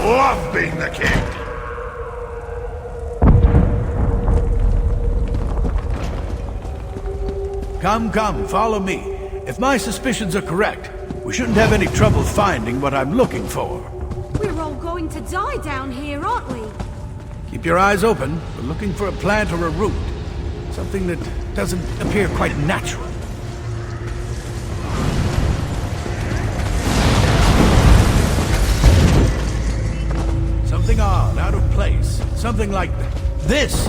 Love being the king. Come, follow me. If my suspicions are correct, we shouldn't have any trouble finding what I'm looking for. We're all going to die down here, aren't we? Keep your eyes open. We're looking for a plant or a root. Something that doesn't appear quite natural. Something odd, out of place. Something like this.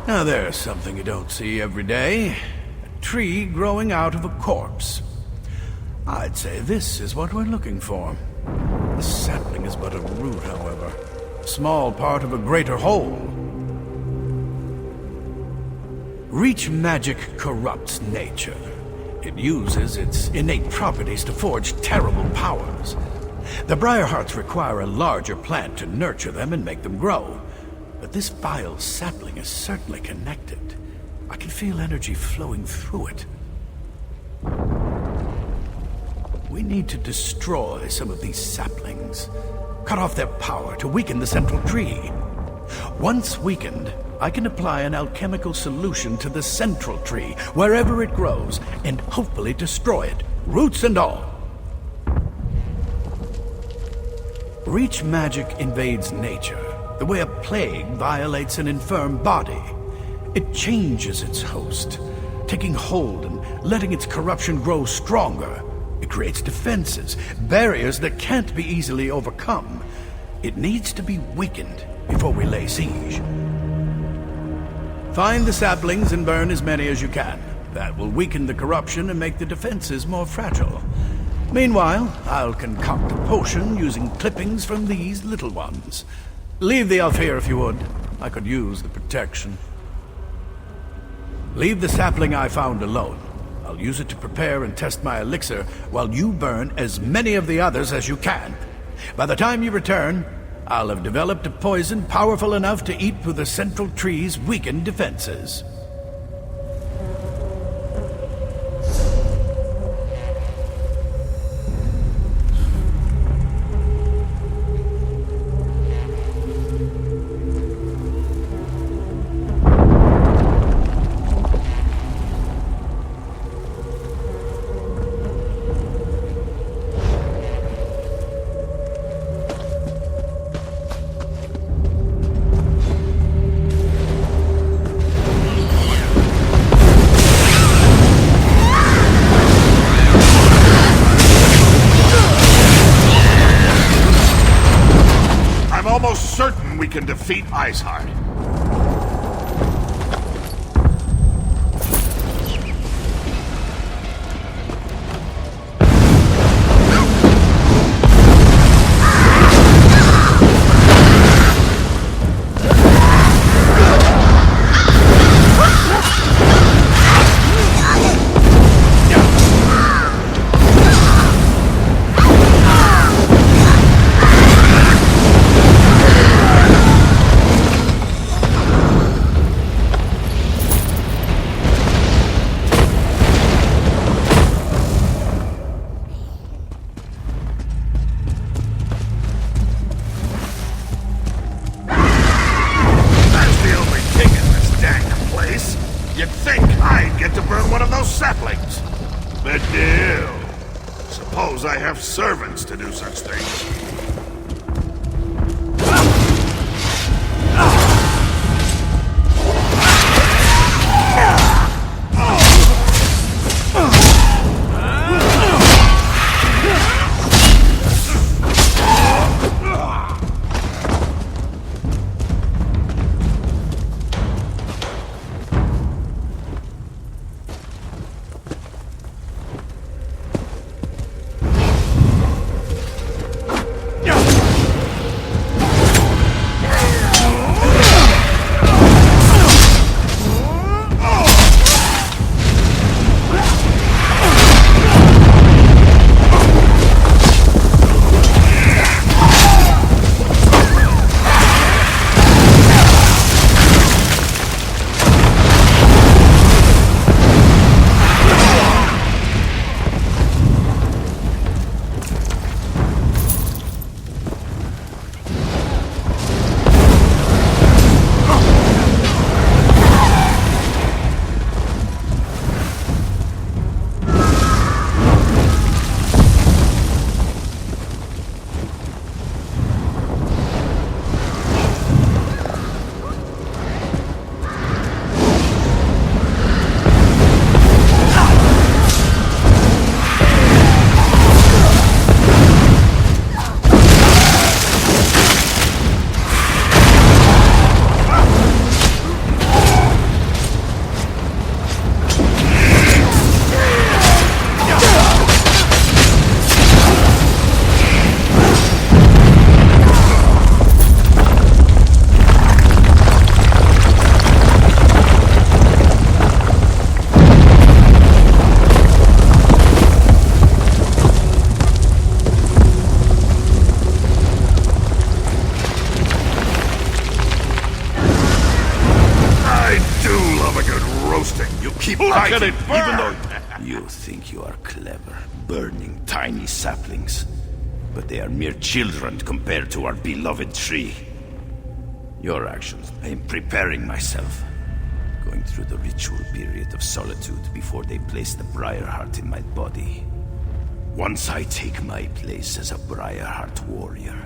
Now there's something you don't see every day. A tree growing out of a corpse. I'd say this is what we're looking for. The sapling is but a root, however. A small part of a greater whole. Reach magic corrupts nature. It uses its innate properties to forge terrible powers. The Briarhearts require a larger plant to nurture them and make them grow. But this vile sapling is certainly connected. I can feel energy flowing through it. We need to destroy some of these saplings. Cut off their power to weaken the central tree. Once weakened, I can apply an alchemical solution to the central tree, wherever it grows, and hopefully destroy it, roots and all. Reach magic invades nature, the way a plague violates an infirm body. It changes its host, taking hold and letting its corruption grow stronger. It creates defenses, barriers that can't be easily overcome. It needs to be weakened before we lay siege. Find the saplings and burn as many as you can. That will weaken the corruption and make the defenses more fragile. Meanwhile, I'll concoct a potion using clippings from these little ones. Leave the elf here if you would. I could use the protection. Leave the sapling I found alone. I'll use it to prepare and test my elixir while you burn as many of the others as you can. By the time you return, I'll have developed a poison powerful enough to eat through the central tree's weakened defenses. Certain we can defeat Iceheart. You'd think I'd get to burn one of those saplings. The deal. Suppose I have servants to do such things. boasting. You keep Look fighting, at it burn! even though... You think you are clever, burning tiny saplings. But they are mere children compared to our beloved tree. Your actions. I am preparing myself. Going through the ritual period of solitude before they place the Briarheart in my body. Once I take my place as a Briarheart warrior,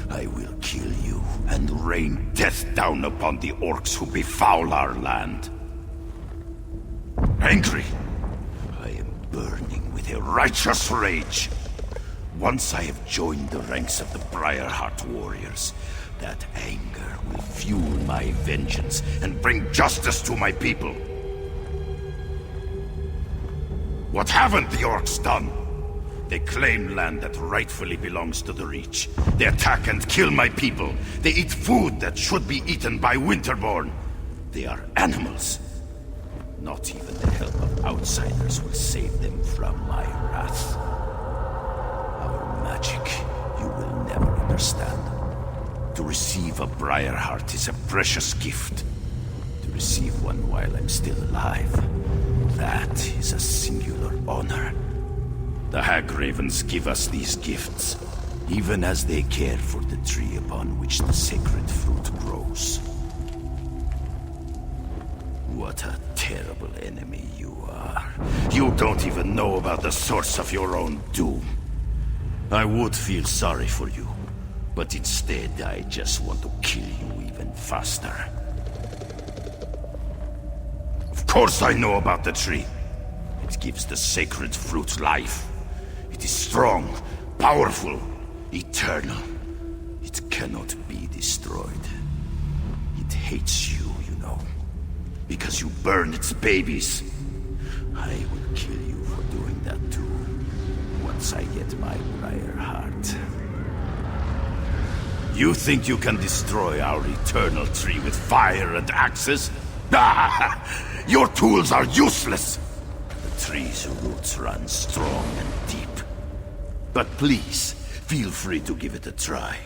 I will kill you and rain death down upon the orcs who befoul our land. Angry, I am burning with a righteous rage. Once I have joined the ranks of the Briarheart warriors, that anger will fuel my vengeance and bring justice to my people. What haven't the orcs done? They claim land that rightfully belongs to the Reach. They attack and kill my people. They eat food that should be eaten by Winterborn. They are animals. Not even the help of outsiders will save them from my wrath. Our magic, you will never understand. To receive a Briarheart is a precious gift. To receive one while I'm still alive, that is a singular honor. The Hagravens give us these gifts, even as they care for the tree upon which the sacred fruit grows. What a terrible enemy you are. You don't even know about the source of your own doom. I would feel sorry for you, but instead I just want to kill you even faster. Of course I know about the tree. It gives the sacred fruit life. It is strong, powerful, eternal. It cannot be destroyed. It hates you, you know, because you burn its babies. I will kill you for doing that too, once I get my Briarheart. You think you can destroy our eternal tree with fire and axes? Your tools are useless! The tree's roots run strong and deep. But please, feel free to give it a try.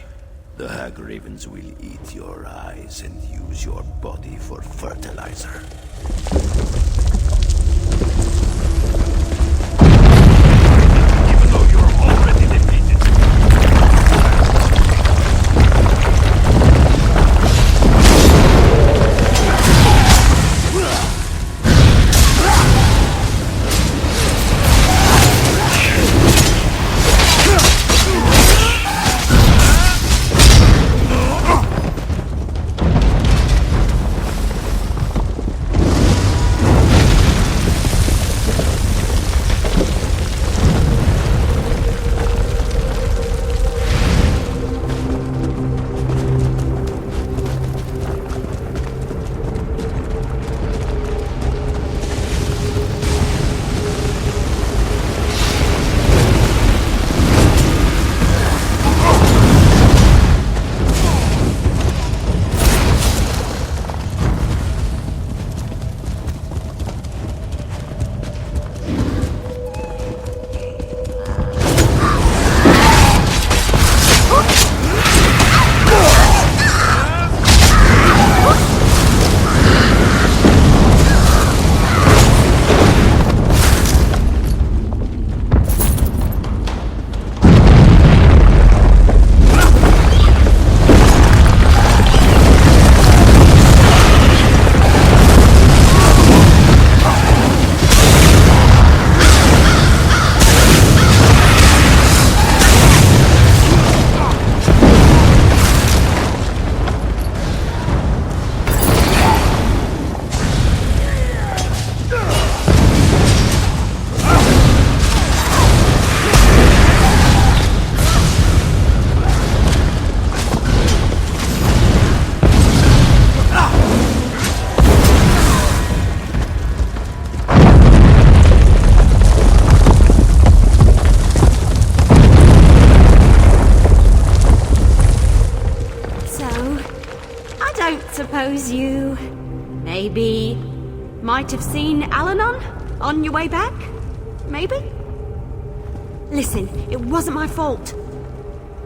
The Hagravens will eat your eyes and use your body for fertilizer. Even though you're already defeated. Suppose you... maybe... might have seen Alanon on your way back? Maybe? Listen, it wasn't my fault.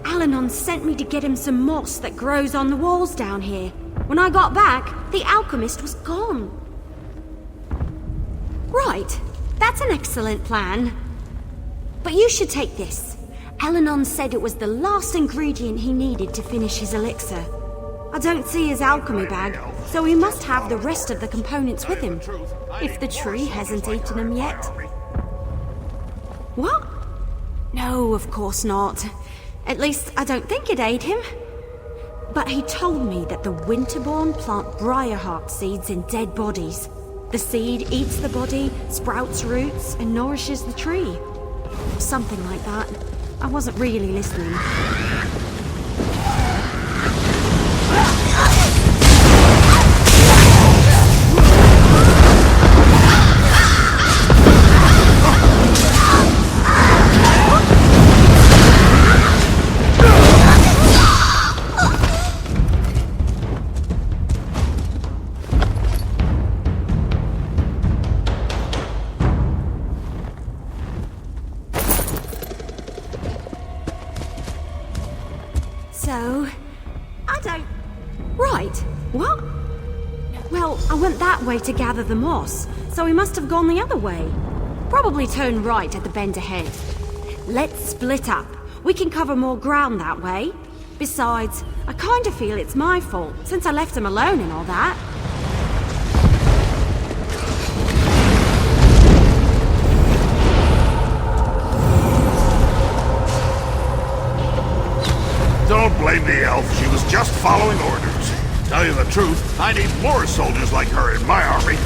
Alanon sent me to get him some moss that grows on the walls down here. When I got back, the alchemist was gone. Right. That's an excellent plan. But you should take this. Alanon said it was the last ingredient he needed to finish his elixir. I don't see his alchemy bag, so he must have the rest of the components with him. If the tree hasn't eaten them yet. What? No, of course not. At least, I don't think it ate him. But he told me that the Winterborn plant Briarheart seeds in dead bodies. The seed eats the body, sprouts roots, and nourishes the tree. Something like that. I wasn't really listening. So, I don't... Right, what? Well, I went that way to gather the moss, so we must have gone the other way. Probably turn right at the bend ahead. Let's split up. We can cover more ground that way. Besides, I kind of feel it's my fault, since I left him alone and all that. Don't blame the elf. She was just following orders. Tell you the truth, I need more soldiers like her in my army.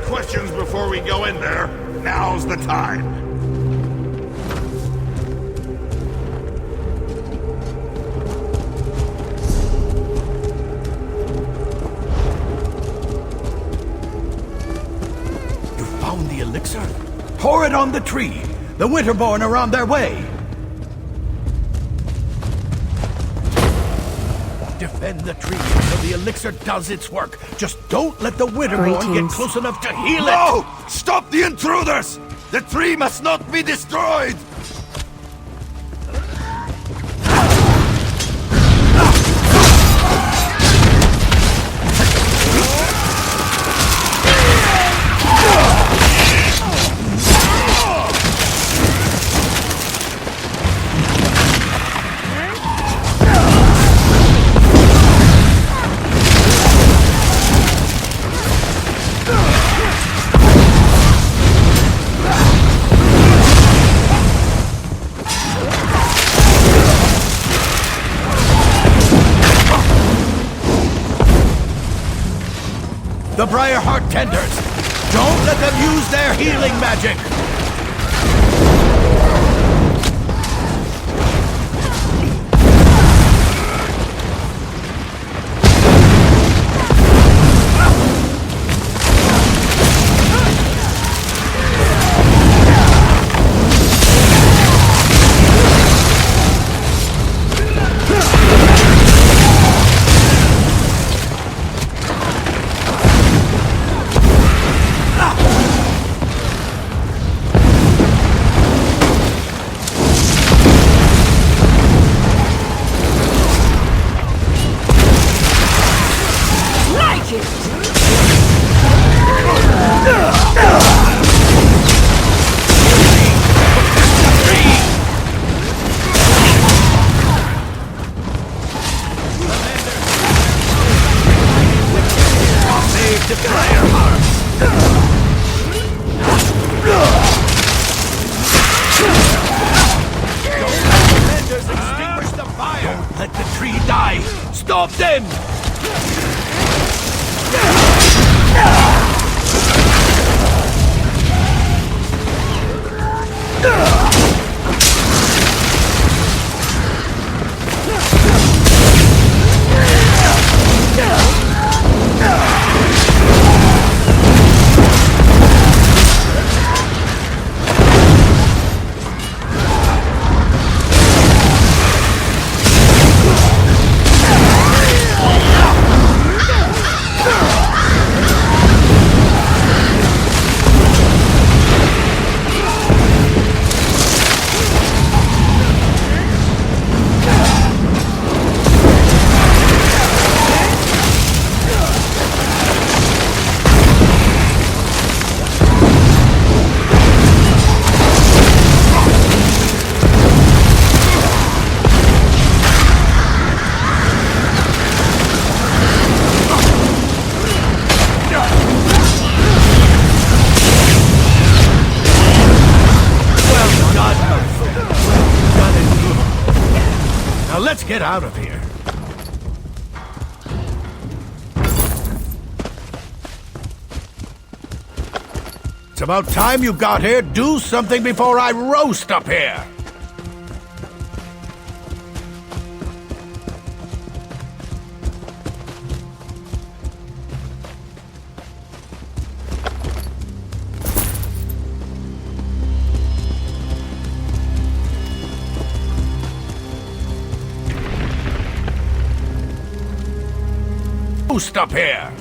Questions before we go in there? Now's the time. You found the elixir? Pour it on the tree. The Winterborn are on their way. Defend the tree until the elixir does its work. Just don't let the Winterborn get close enough to heal it. No! Stop the intruders! The tree must not be destroyed! The Briarheart tenders! Don't let them use their healing magic! tree die! Stop them! Let's get out of here. It's about time you got here. Do something before I roast up here. Up here.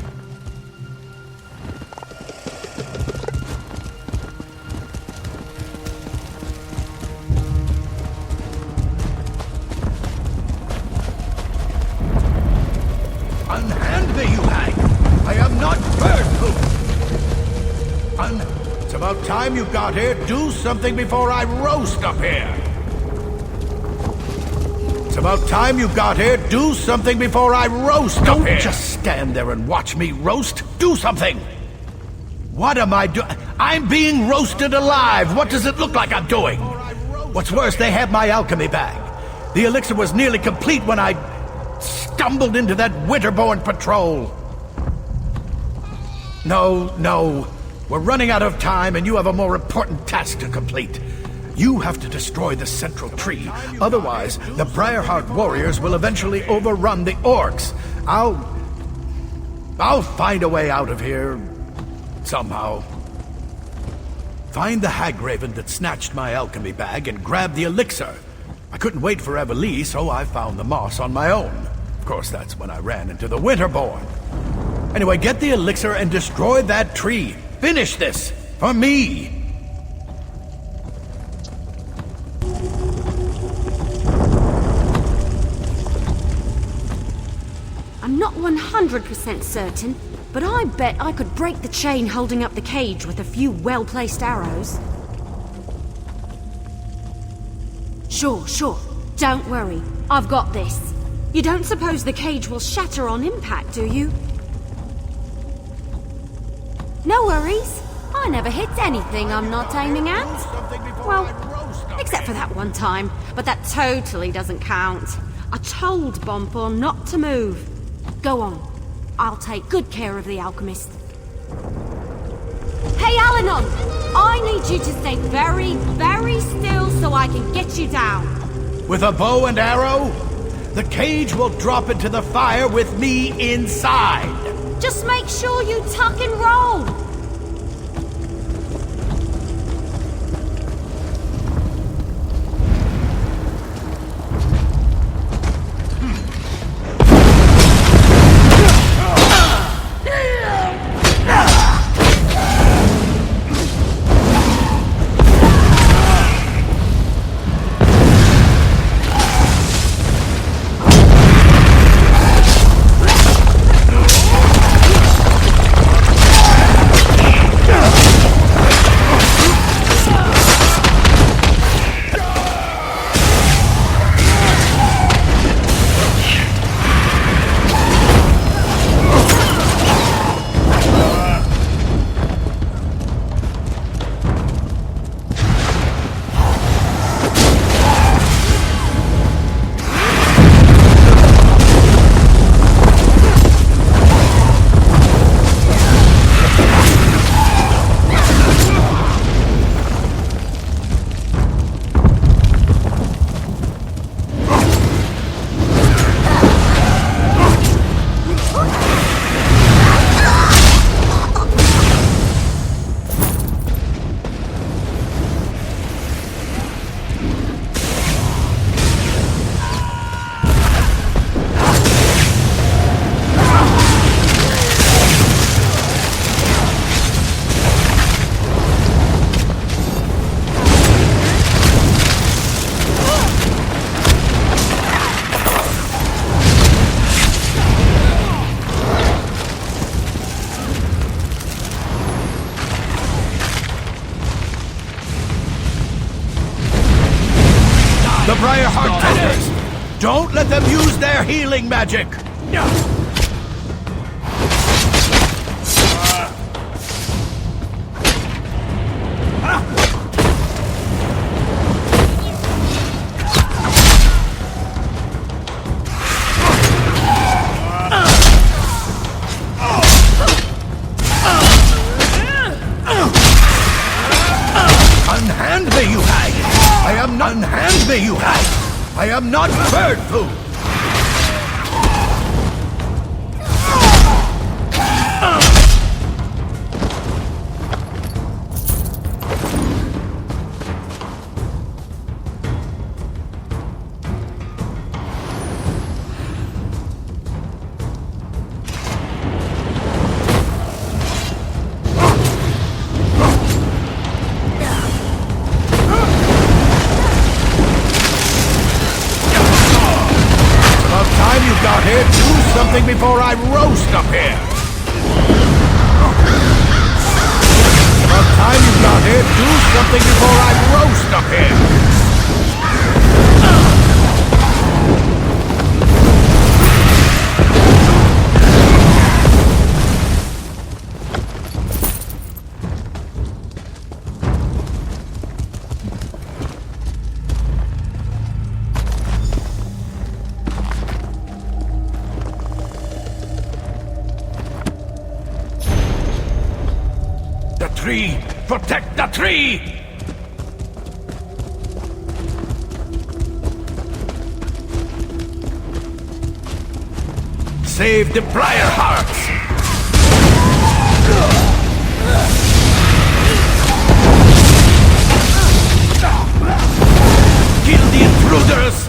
Unhand me, you hag! I am not bird poop! It's about time you got here. Do something before I roast up here. It's about time you got here. Do something before I roast up here. Don't just stand there and watch me roast. Do something! What am I doing? I'm being roasted alive. What does it look like I'm doing? What's worse, they have my alchemy bag. The elixir was nearly complete when I stumbled into that Winterborn patrol. No. We're running out of time and you have a more important task to complete. You have to destroy the central tree. Otherwise, the Briarheart warriors will eventually overrun the orcs. I'll find a way out of here. Somehow. Find the Hagraven that snatched my alchemy bag and grab the elixir. I couldn't wait for Evelie, so I found the moss on my own. Of course, that's when I ran into the Winterborn. Anyway, get the elixir and destroy that tree. Finish this. For me. I'm not 100% certain, but I bet I could break the chain holding up the cage with a few well-placed arrows. Sure. Don't worry. I've got this. You don't suppose the cage will shatter on impact, do you? No worries. I never hit anything I'm not aiming at. Well, except for that one time, but that totally doesn't count. I told Bonfor not to move. Go on. I'll take good care of the alchemist. Hey, Alanon! I need you to stay very, very still so I can get you down. With a bow and arrow? The cage will drop into the fire with me inside. Just make sure you tuck and roll. Iceheart tenders! Don't let them use their healing magic! Unhand me, you hag! I am not unhand me, you hag! I am not bird food! Something before I roast up here! About time you got here, do something before I roast up here! Tree! Protect the tree! Save the Briar Hearts! Kill the intruders!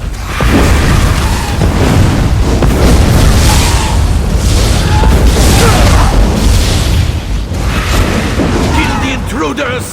Intruders!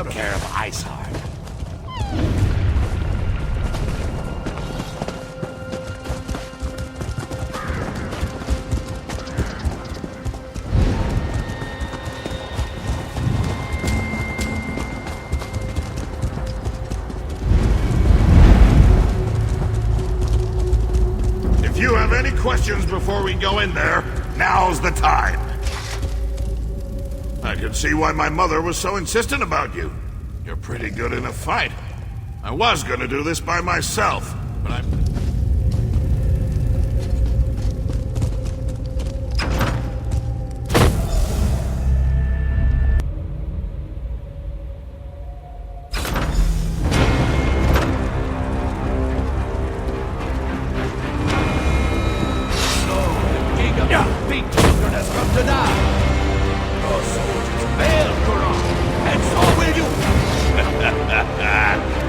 take care of Iceheart. If you have any questions before we go in there, now's the time. I can see why my mother was so insistent about you. You're pretty good in a fight. I was gonna do this by myself, but I'm...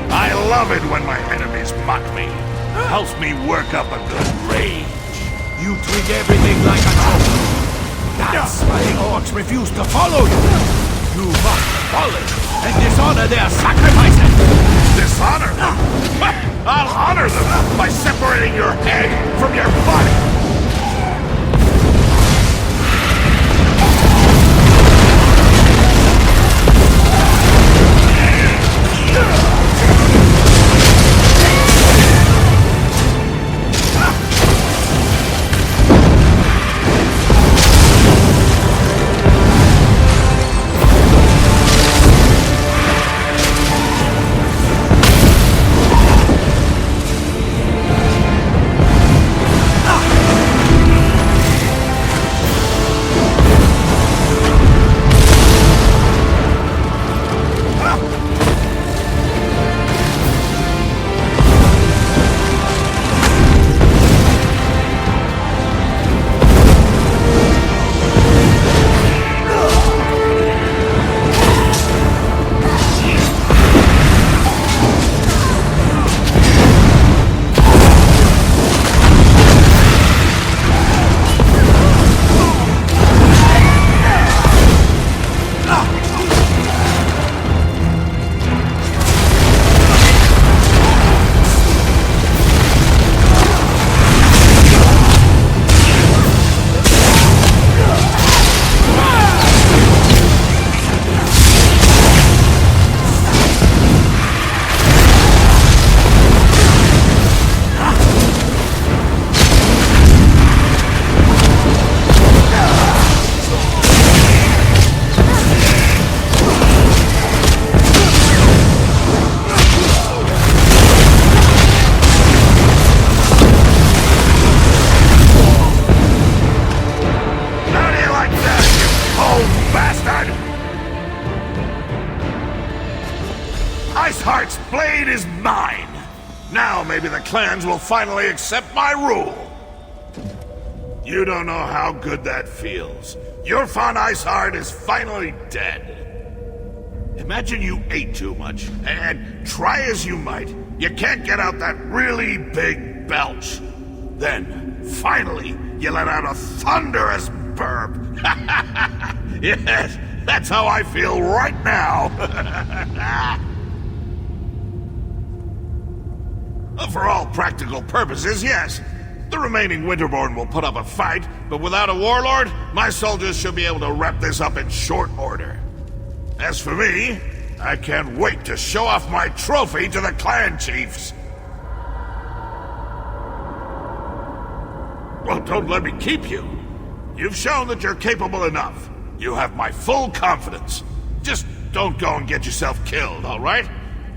I love it when my enemies mock me. Helps me work up a good rage. You treat everything like a joke. That's why the orcs refuse to follow you. You mock the fallen and dishonor their sacrifices. Dishonor them? I'll honor them by separating your head from your body. Now maybe the clans will finally accept my rule. You don't know how good that feels. Your fun Iceheart is finally dead. Imagine you ate too much, and try as you might, you can't get out that really big belch. Then, finally, you let out a thunderous burp. Yes, that's how I feel right now. For all practical purposes, yes. The remaining Winterborn will put up a fight, but without a warlord, my soldiers should be able to wrap this up in short order. As for me, I can't wait to show off my trophy to the clan chiefs. Well, don't let me keep you. You've shown that you're capable enough. You have my full confidence. Just don't go and get yourself killed, all right?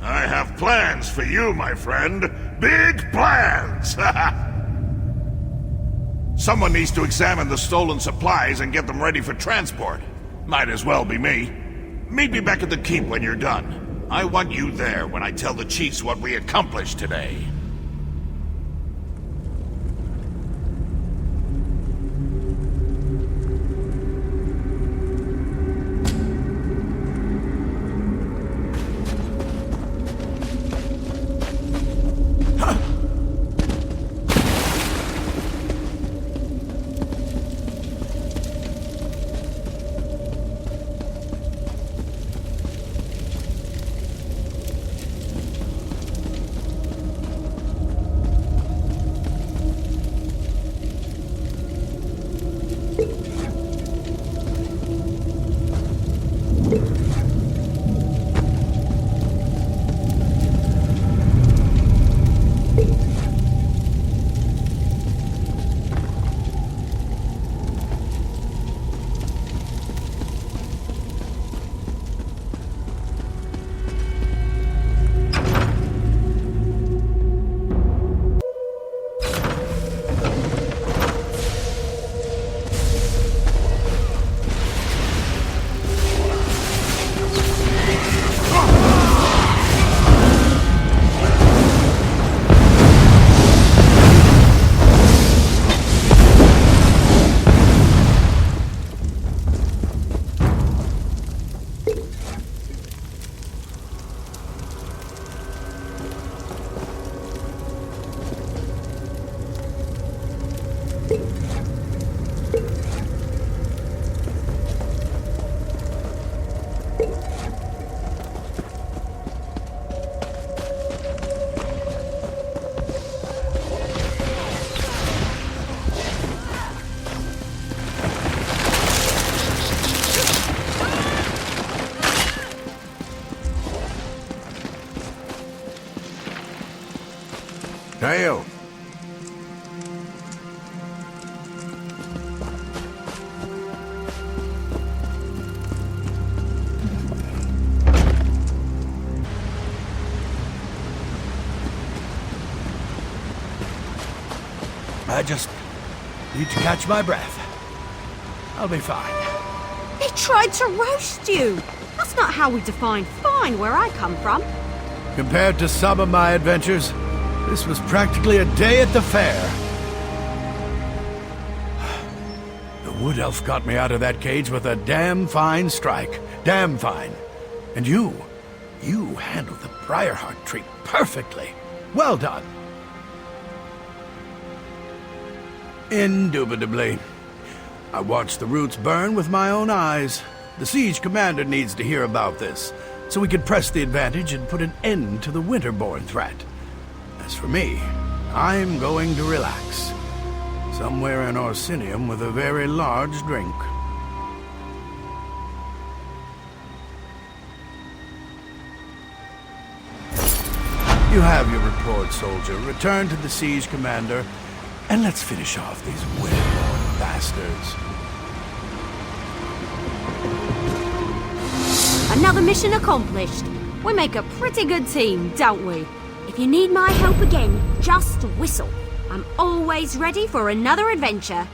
I have plans for you, my friend. Big plans! Someone needs to examine the stolen supplies and get them ready for transport. Might as well be me. Meet me back at the keep when you're done. I want you there when I tell the chiefs what we accomplished today. Hail. I just need to catch my breath. I'll be fine. They tried to roast you. That's not how we define fine where I come from. Compared to some of my adventures, this was practically a day at the fair. The wood elf got me out of that cage with a damn fine strike. Damn fine. And you handled the Briarheart tree perfectly. Well done. Indubitably. I watched the roots burn with my own eyes. The siege commander needs to hear about this, so we can press the advantage and put an end to the Winterborn threat. As for me, I'm going to relax. Somewhere in Orsinium with a very large drink. You have your report, soldier. Return to the siege commander, and let's finish off these Winterborn bastards. Another mission accomplished. We make a pretty good team, don't we? If you need my help again, just whistle. I'm always ready for another adventure.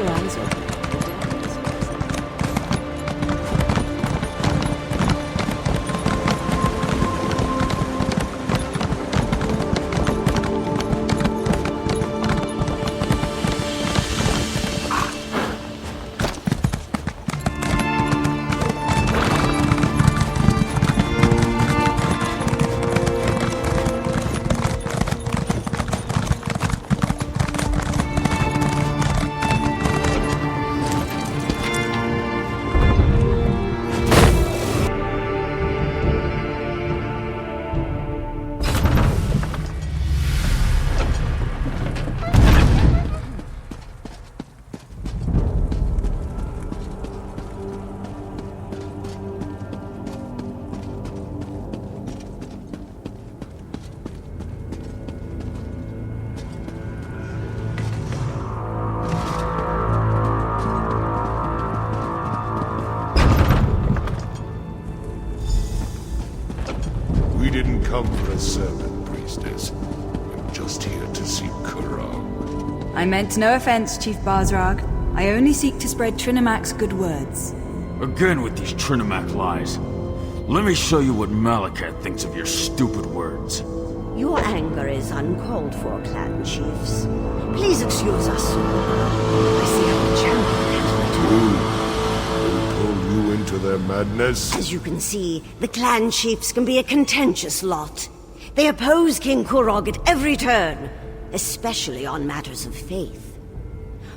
your eyes open. Come for a servant, priestess. I'm just here to see Kurog. I meant no offense, Chief Bazrag. I only seek to spread Trinimak's good words. Again with these Trinimak lies. Let me show you what Malakat thinks of your stupid words. Your anger is uncalled for, clan chiefs. Please excuse us. I see our champion has returned. Pull you into their madness? As you can see, the clan chiefs can be a contentious lot. They oppose King Kurog at every turn, especially on matters of faith.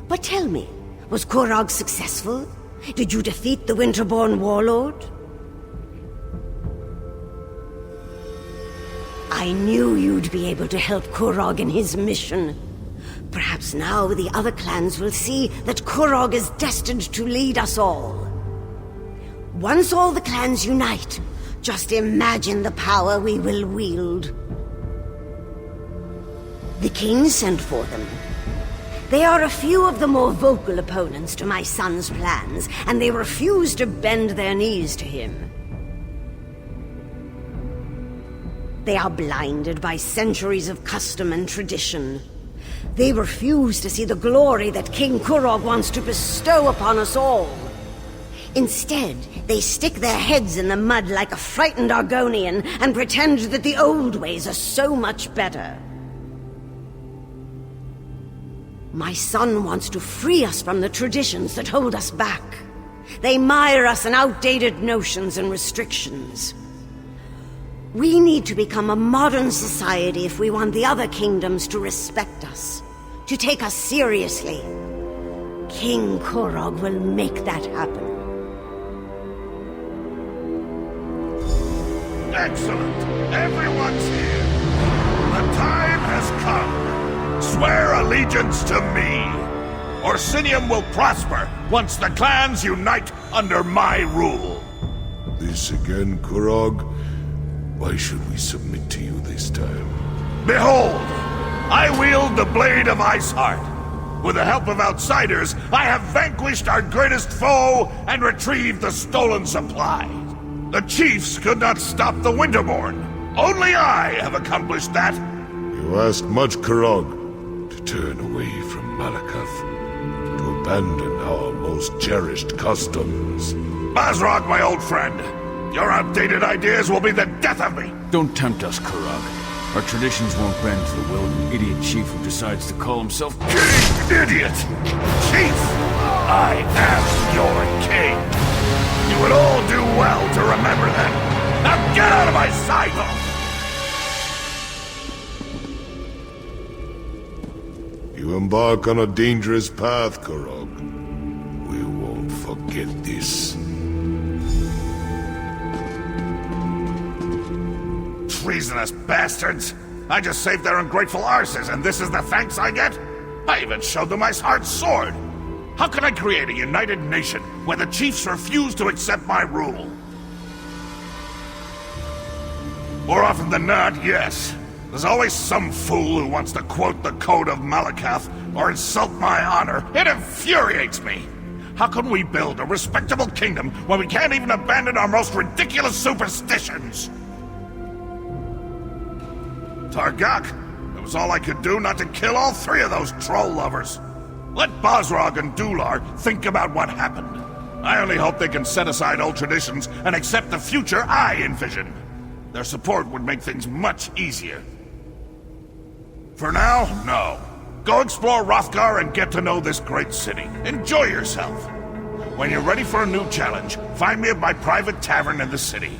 But tell me, was Kurog successful? Did you defeat the Winterborn warlord? I knew you'd be able to help Kurog in his mission. Perhaps now the other clans will see that Kurog is destined to lead us all. Once all the clans unite, just imagine the power we will wield. The king sent for them. They are a few of the more vocal opponents to my son's plans, and they refuse to bend their knees to him. They are blinded by centuries of custom and tradition. They refuse to see the glory that King Kurog wants to bestow upon us all. Instead, they stick their heads in the mud like a frightened Argonian and pretend that the old ways are so much better. My son wants to free us from the traditions that hold us back. They mire us in outdated notions and restrictions. We need to become a modern society if we want the other kingdoms to respect us, to take us seriously. King Kurog will make that happen. Excellent. Everyone's here. The time has come. Swear allegiance to me. Orsinium will prosper once the clans unite under my rule. This again, Kurog? Why should we submit to you this time? Behold! I wield the blade of Iceheart. With the help of outsiders, I have vanquished our greatest foe and retrieved the stolen supplies. The chiefs could not stop the Winterborn. Only I have accomplished that. You asked much, Kurog, to turn away from Malakath, to abandon our most cherished customs. Bazrog, my old friend, your outdated ideas will be the death of me. Don't tempt us, Kurog. Our traditions won't bend to the will of an idiot chief who decides to call himself King Idiot! Chief! I am your king! You would all do well to remember that. Now get out of my sight! You embark on a dangerous path, Kurog. We won't forget this. Treasonous bastards! I just saved their ungrateful arses, and this is the thanks I get? I even showed them Iceheart's sword! How can I create a united nation where the chiefs refuse to accept my rule? More often than not, yes. There's always some fool who wants to quote the Code of Malakath or insult my honor. It infuriates me! How can we build a respectable kingdom when we can't even abandon our most ridiculous superstitions? Targak, it was all I could do not to kill all three of those troll lovers. Let Bosrog and Dular think about what happened. I only hope they can set aside old traditions and accept the future I envision. Their support would make things much easier. For now, no. Go explore Hrothgar and get to know this great city. Enjoy yourself. When you're ready for a new challenge, find me at my private tavern in the city.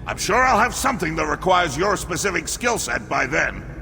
I'm sure I'll have something that requires your specific skill set by then.